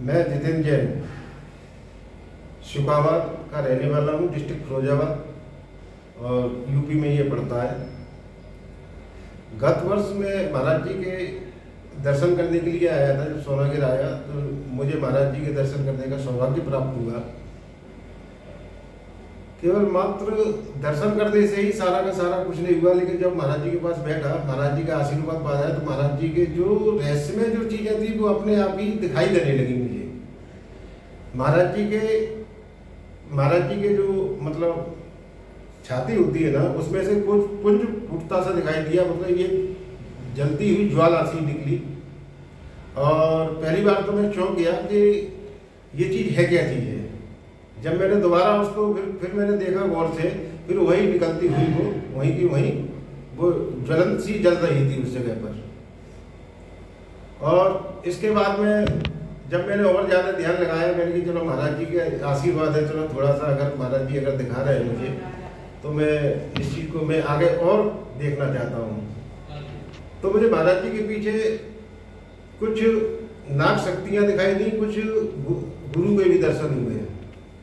मैं जितेंद्र जैन शुकाबाद का रहने वाला हूँ, डिस्ट्रिक्ट फिरोजाबाद और यूपी में ये पड़ता है। गत वर्ष में महाराज जी के दर्शन करने के लिए आया था। जब सोनागिर आया तो मुझे महाराज जी के दर्शन करने का सौभाग्य प्राप्त हुआ। केवल मात्र दर्शन करने से ही सारा का सारा कुछ नहीं हुआ, लेकिन जब महाराज जी के पास बैठा, महाराज जी का आशीर्वाद पाया तो महाराज जी के जो रहस्यमय जो चीजें थी वो अपने आप ही दिखाई देने लगी मुझे। महाराज जी के जो मतलब छाती होती है ना, उसमें से कुछ पुंज फूटता सा दिखाई दिया, मतलब ये जलती हुई ज्वाला सी निकली। और पहली बार तो मैं चौंक गया कि ये चीज है क्या चीज है। जब मैंने दोबारा उसको फिर मैंने देखा गौर से, फिर वही निकलती हुई वो वहीं की वहीं वो ज्वलंत सी जल रही थी उस जगह पर। और इसके बाद में जब मैंने और ज़्यादा ध्यान लगाया, मैंने कि चलो महाराज जी के आशीर्वाद है, चलो थोड़ा सा अगर महाराज जी अगर दिखा रहे हैं मुझे, तो मैं इस चीज़ को मैं आगे और देखना चाहता हूँ। तो मुझे महाराज जी के पीछे कुछ नाग शक्तियाँ दिखाई दी, कुछ गुरु के भी दर्शन हुए,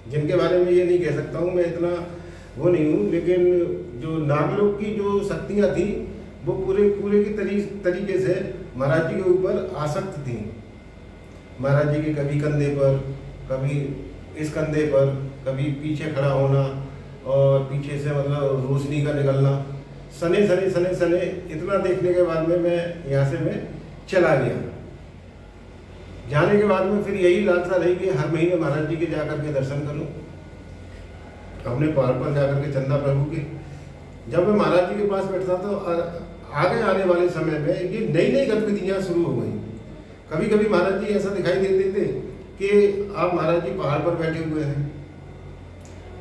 जिनके बारे में ये नहीं कह सकता हूँ, मैं इतना वो नहीं हूँ, लेकिन जो नागलोक की जो शक्तियाँ थी वो पूरे की तरीके से महाराज जी के ऊपर आसक्त थी। महाराज जी के कभी कंधे पर, कभी इस कंधे पर, कभी पीछे खड़ा होना और पीछे से मतलब रोशनी का निकलना, सने इतना देखने के बाद में मैं यहाँ से मैं चला गया। जाने के बाद में फिर यही लालसा रही कि हर महीने महाराज जी के जाकर के दर्शन करूं, अपने पहाड़ पर जाकर के चंदा प्रभु के। जब मैं महाराज जी के पास बैठता तो आगे आने वाले समय में ये नई गतिविधियां शुरू हो गई। कभी कभी महाराज जी ऐसा दिखाई देते थे कि आप महाराज जी पहाड़ पर बैठे हुए हैं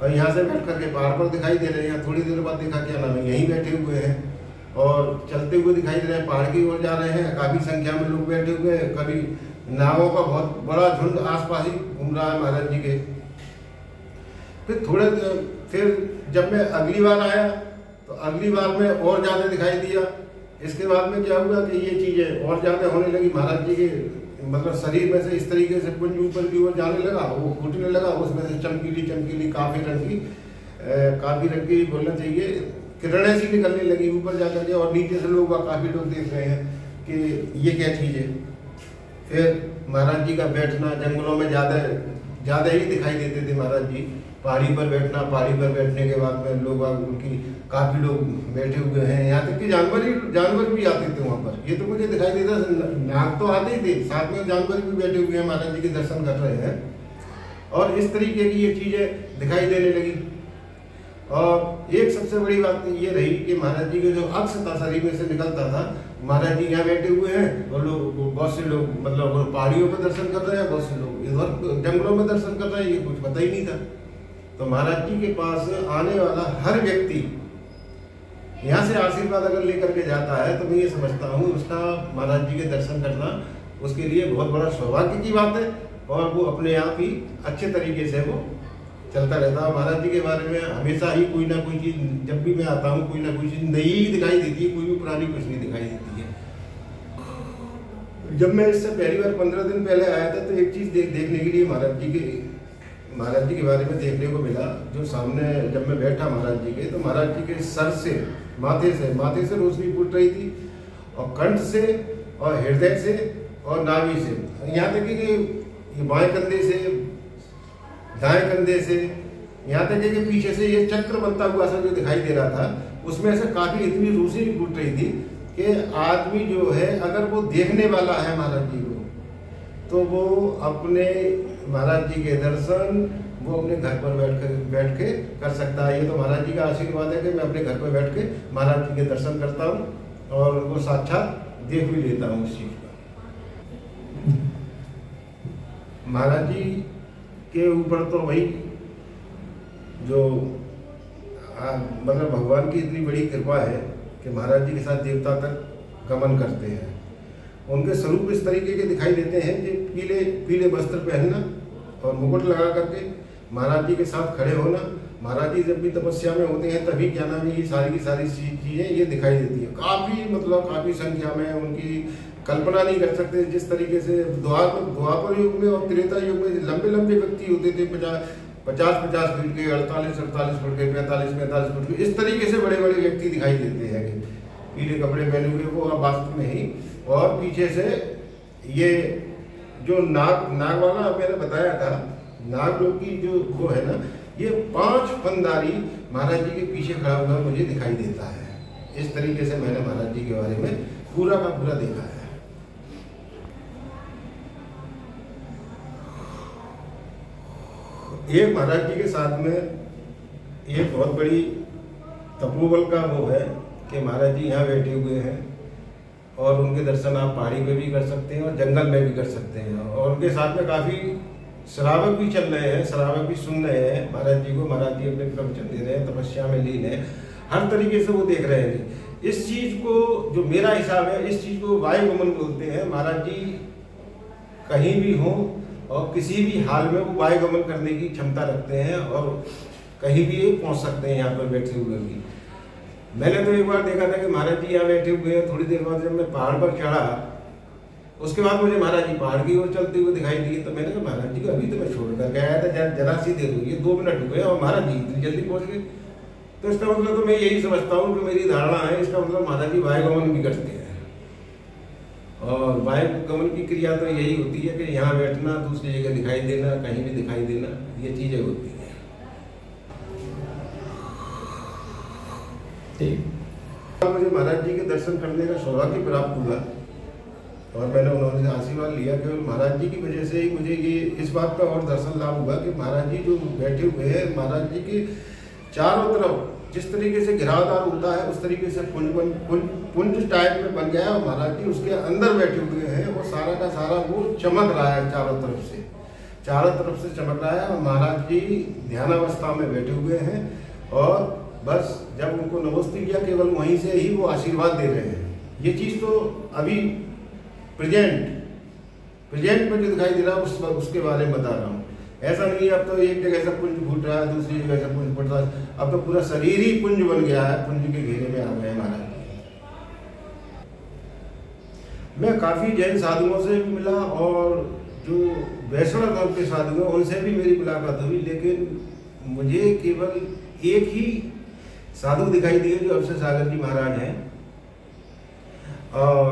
और यहाँ से बैठ करके पहाड़ पर दिखाई दे रहे हैं। थोड़ी देर बाद देखा क्या नाम है, यहीं बैठे हुए हैं और चलते हुए दिखाई दे रहे हैं, पहाड़ की ओर जा रहे हैं। काफ़ी संख्या में लोग बैठे हुए हैं, कभी नावों का बहुत बड़ा झुंड आसपास ही घूम रहा है महाराज जी के। फिर जब मैं अगली बार आया तो अगली बार में और ज़्यादा दिखाई दिया। इसके बाद में क्या हुआ कि ये चीज़ें और ज़्यादा होने लगी। महाराज जी के मतलब शरीर में से इस तरीके से पुंज ऊपर की ओर जाने लगा, वो फूटने लगा, उसमें से चमकीली काफ़ी रंग की बोलना चाहिए किरणें सी निकलने लगी ऊपर जाकर के। और नीचे से लोग काफ़ी लोग देख रहे हैं कि ये क्या चीज़ है। फिर महाराज जी का बैठना जंगलों में ज़्यादा ही दिखाई देते थे महाराज जी। पहाड़ी पर बैठने के बाद में लोग उनकी काफ़ी लोग बैठे हुए हैं, यहाँ तक कि जानवर भी आते थे वहाँ पर। ये तो मुझे दिखाई देता, नाग तो आते ही थे, साथ में जानवर भी बैठे हुए हैं, महाराज जी के दर्शन कर रहे हैं। और इस तरीके की ये चीज़ें दिखाई देने लगी। और एक सबसे बड़ी बात ये रही कि महाराज जी के जो अक्ष था शरीर में से निकलता था, महाराज जी यहाँ बैठे हुए हैं और लोग बहुत से लोग मतलब पहाड़ियों पर दर्शन कर रहे हैं, बहुत से लोग इधर जंगलों में दर्शन कर रहे हैं, ये कुछ पता ही नहीं था। तो महाराज जी के पास आने वाला हर व्यक्ति यहाँ से आशीर्वाद अगर लेकर के जाता है तो मैं ये समझता हूँ उसका महाराज जी के दर्शन करना उसके लिए बहुत बड़ा सौभाग्य की बात है। और वो अपने आप ही अच्छे तरीके से वो चलता रहता है। महाराज जी के बारे में हमेशा ही कोई ना कोई चीज़, जब भी मैं आता हूँ कोई ना कोई चीज़ नई दिखाई देती है, कोई भी पुरानी कुछ नहीं दिखाई देती है। जब मैं इससे पहली बार 15 दिन पहले आया था तो एक चीज़ देखने के लिए महाराज जी के बारे में देखने को मिला। जो सामने जब मैं बैठा महाराज जी के, तो महाराज जी के सर से माथे से रोशनी फूट रही थी, और कंठ से और हृदय से और नाभि से, यहाँ तक कि ये बाएं कंधे से, दाएं कंधे से, यहाँ तक कि पीछे से ये चक्र बनता हुआ सा जो दिखाई दे रहा था, उसमें से काफ़ी इतनी रोशनी फूट रही थी कि आदमी जो है अगर वो देखने वाला है महाराज जी को, तो वो अपने महाराज जी के दर्शन वो अपने घर पर बैठ के कर सकता है। ये तो महाराज जी का आशीर्वाद है कि मैं अपने घर पर बैठ के महाराज जी के दर्शन करता हूँ और वो साक्षात देख भी लेता हूँ उस चीज़ का। महाराज जी के ऊपर तो वही जो मतलब भगवान की इतनी बड़ी कृपा है कि महाराज जी के साथ देवता तक गमन करते हैं। उनके स्वरूप इस तरीके के दिखाई देते हैं कि पीले वस्त्र पहनना और मुकुट लगा करके महाराज जी के साथ खड़े होना। महाराज जी जब भी तपस्या में होते हैं तभी क्या नाम है ये सारी की सारी चीज़ें ये दिखाई देती है। काफ़ी संख्या में उनकी कल्पना नहीं कर सकते जिस तरीके से द्वापर युग में और त्रेता युग में लंबे लंबे व्यक्ति होते थे, 50-50 फीट के, 48-48 फुट के, 45-45 फुट के, इस तरीके से बड़े बड़े व्यक्ति दिखाई देते हैं कि पीले कपड़े पहने हुए वो अब वास्तव में ही। और पीछे से ये जो नाग वाला मैंने बताया था, नाग लोग की जो वो है ना, ये 5 फनदारी महाराज जी के पीछे खड़ा हुआ मुझे दिखाई देता है। इस तरीके से मैंने महाराज जी के बारे में पूरा का पूरा देखा है। एक महाराज जी के साथ में एक बहुत बड़ी तपोबल का वो है कि महाराज जी यहाँ बैठे हुए हैं और उनके दर्शन आप पहाड़ी पे भी कर सकते हैं और जंगल में भी कर सकते हैं। और उनके साथ में काफ़ी श्रावक भी चल रहे हैं, श्रावक भी सुन रहे हैं महाराज जी को। महाराज जी अपने प्रवचन दे रहे हैं, तपस्या में लीन है, हर तरीके से वो देख रहे हैं। इस चीज़ को, जो मेरा हिसाब है, इस चीज़ को वायुगमन बोलते हैं। महाराज जी कहीं भी हों और किसी भी हाल में वो वायुगमन करने की क्षमता रखते हैं और कहीं भी पहुंच सकते हैं यहाँ पर बैठे हुए भी। मैंने तो एक बार देखा था कि महाराज जी यहाँ बैठे हुए हैं, थोड़ी देर बाद जब मैं पहाड़ पर चढ़ा, उसके बाद मुझे महाराज जी पहाड़ की ओर चलते हुए दिखाई दिए। तो मैंने कहा महाराज जी को अभी तो मैं छोड़ कर गया था, जरा सी देर हुई है, 2 मिनट हुए और महाराज जी इतनी जल्दी पहुँच गए। तो इसका मतलब तो मैं यही समझता हूँ कि मेरी धारणा है, इसका मतलब महाराज जी वायुगमन भी करते हैं। और वायुगमन की क्रिया तो यही होती है कि यहाँ बैठना, दूसरी जगह दिखाई देना, कहीं भी दिखाई देना, ये चीज़ें होती हैं। मुझे महाराज जी के दर्शन करने का सौभाग्य प्राप्त हुआ और मैंने उन्होंने आशीर्वाद लिया। केवल महाराज जी की वजह से ही मुझे ये इस बात का और दर्शन लाभ हुआ कि महाराज जी जो बैठे हुए हैं, महाराज जी के चारों तरफ जिस तरीके से घिरावदार होता है उस तरीके से पुंज टाइप में बन गया है और महाराज जी उसके अंदर बैठे हुए हैं। वो सारा का सारा वो चमक रहा है, चारों तरफ से चमक रहा है और महाराज जी ध्यानावस्था में बैठे हुए हैं। और बस जब उनको नमस्ते किया, केवल वहीं से ही वो आशीर्वाद दे रहे हैं। ये चीज़ तो अभी प्रेजेंट में जो दिखाई दे रहा है उसके बारे में बता रहा हूँ। ऐसा नहीं है अब तो एक जगह से पुंज फूट रहा है, दूसरी जगह से पुंज फूट रहा है, अब तो पूरा शरीर ही पुंज बन गया है, पुंज के घेरे में आ गए महाराज। मैं काफ़ी जैन साधुओं से भी मिला और जो वैष्णव धर्म के साधु हैं उनसे भी मेरी मुलाकात हुई, लेकिन मुझे केवल एक ही साधु दिखाई दिए जो अवसर सागर जी महाराज हैं। और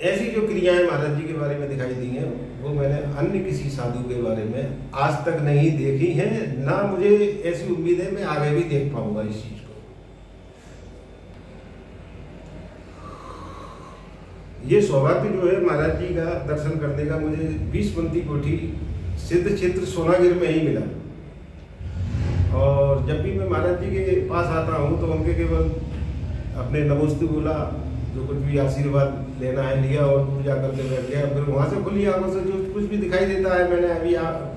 ऐसी जो क्रियाएं महाराज जी के बारे में दिखाई दी हैं वो मैंने अन्य किसी साधु के बारे में आज तक नहीं देखी हैं, ना मुझे ऐसी उम्मीद है मैं आगे भी देख पाऊंगा इस चीज को। ये सौभाग्य जो है महाराज जी का दर्शन करने का मुझे 20पंथी कोठी सिद्ध क्षेत्र सोनागिर में ही मिला। और जब भी मैं महाराज जी के पास आता हूँ तो उनके केवल अपने नमोस्तु बोला, जो कुछ भी आशीर्वाद लेना है लिया और दूर जाकर के बैठ गया। फिर वहाँ से खुली आंखों से जो कुछ भी दिखाई देता है, मैंने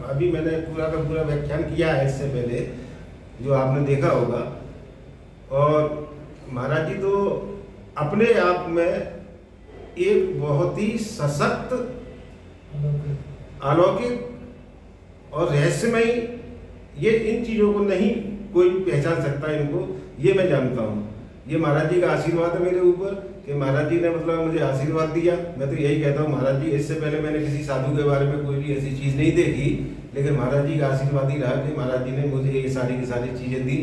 अभी मैंने पूरा का पूरा व्याख्यान किया है इससे पहले, जो आपने देखा होगा। और महाराज जी तो अपने आप में एक बहुत ही सशक्त, अलौकिक और रहस्यमयी, ये इन चीज़ों को नहीं कोई पहचान सकता इनको, ये मैं जानता हूँ। ये महाराज जी का आशीर्वाद है मेरे ऊपर कि महाराज जी ने मतलब मुझे आशीर्वाद दिया। मैं तो यही कहता हूँ महाराज जी, इससे पहले मैंने किसी साधु के बारे में कोई भी ऐसी चीज़ नहीं देखी, लेकिन महाराज जी का आशीर्वाद ही रहा कि महाराज जी ने मुझे ये सारी की सारी चीज़ें दी।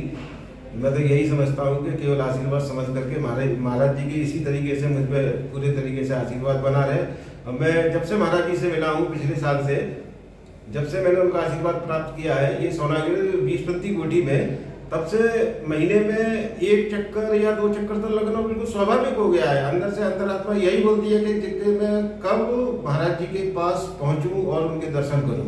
मैं तो यही समझता हूँ कि केवल आशीर्वाद समझ करके महाराज जी की इसी तरीके से मुझ पर पूरे तरीके से आशीर्वाद बना रहे। और मैं जब से महाराज जी से मिला हूँ पिछले साल से, जब से मैंने उनका आशीर्वाद प्राप्त किया है ये सोनागिर 20पंथी कोठी में, तब से महीने में 1 चक्कर या 2 चक्कर तो लगना बिल्कुल स्वाभाविक हो गया है। अंदर से अंतरात्मा यही बोलती है कि मैं कब महाराज जी के पास पहुंचूं और उनके दर्शन करूं।